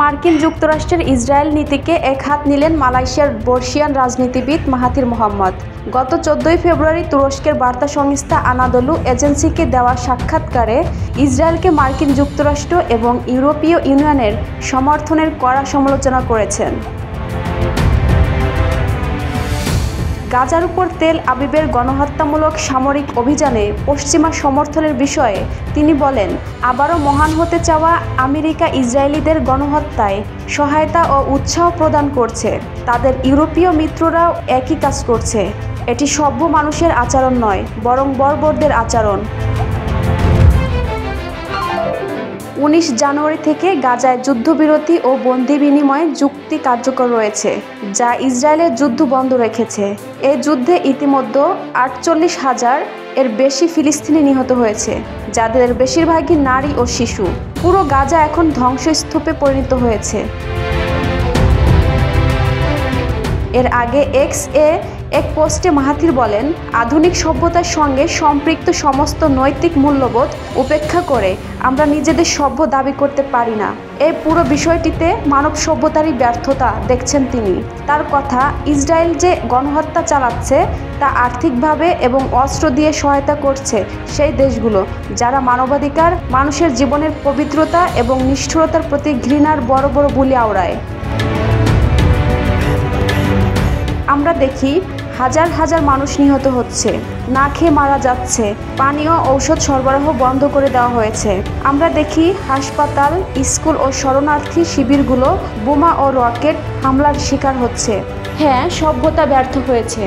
মার্কিন যুক্তরাষ্ট্রের ইসরায়েল নীতিকে একহাত নিলেন মালয়েশিয়ার বর্ষিয়ান রাজনীতিবিদ মাহাথির মোহাম্মদ। গত 14 ফেব্রুয়ারি তুরস্কের বার্তা সংস্থা আনাদলু এজেন্সিকে দেওয়া সাক্ষাৎকারে ইসরায়েলকে মার্কিন যুক্তরাষ্ট্র এবং ইউরোপীয় ইউনিয়নের সমর্থনের কড়া সমালোচনা করেছেন। গাজার উপর তেল আবিবের গণহত্যামূলক সামরিক অভিযানে পশ্চিমা সমর্থনের বিষয়ে তিনি বলেন, আবারও মহান হতে চাওয়া আমেরিকা ইসরায়েলিদের গণহত্যায় সহায়তা ও উৎসাহ প্রদান করছে। তাদের ইউরোপীয় মিত্ররাও একই কাজ করছে। এটি সভ্য মানুষের আচরণ নয়, বরং বর্বরদের আচরণ। 19 জানুয়ারি থেকে গাজায় যুদ্ধবিরতি ও বন্দি বিনিময় চুক্তি কার্যকর রয়েছে, যা ইসরায়েলের যুদ্ধ বন্ধ রেখেছে। এই যুদ্ধে ইতিমধ্যে 48,000 এর বেশি ফিলিস্তিনি নিহত হয়েছে, যাদের বেশিরভাগই নারী ও শিশু। পুরো গাজা এখন ধ্বংসস্তূপে পরিণত হয়েছে। এর আগে এক পোস্টে মাহাথির বলেন, আধুনিক সভ্যতার সঙ্গে সম্পৃক্ত সমস্ত নৈতিক মূল্যবোধ উপেক্ষা করে আমরা নিজেদের সভ্য দাবি করতে পারি না। এই পুরো বিষয়টিতে মানব সভ্যতারই ব্যর্থতা দেখছেন তিনি। তার কথা, ইসরায়েল যে গণহত্যা চালাচ্ছে তা আর্থিকভাবে এবং অস্ত্র দিয়ে সহায়তা করছে সেই দেশগুলো যারা মানবাধিকার, মানুষের জীবনের পবিত্রতা এবং নিষ্ঠুরতার প্রতি ঘৃণার বড় বড় বুলি আওড়ায়। আমরা দেখি হাজার হাজার মানুষ নিহত হচ্ছে, না খেয়ে মারা যাচ্ছে, পানি ও ঔষধ সরবরাহ বন্ধ করে দেওয়া হয়েছে। আমরা দেখি হাসপাতাল, স্কুল ও শরণার্থী শিবিরগুলো বোমা ও রকেট হামলার শিকার হচ্ছে। হ্যাঁ, সভ্যতা ব্যর্থ হয়েছে।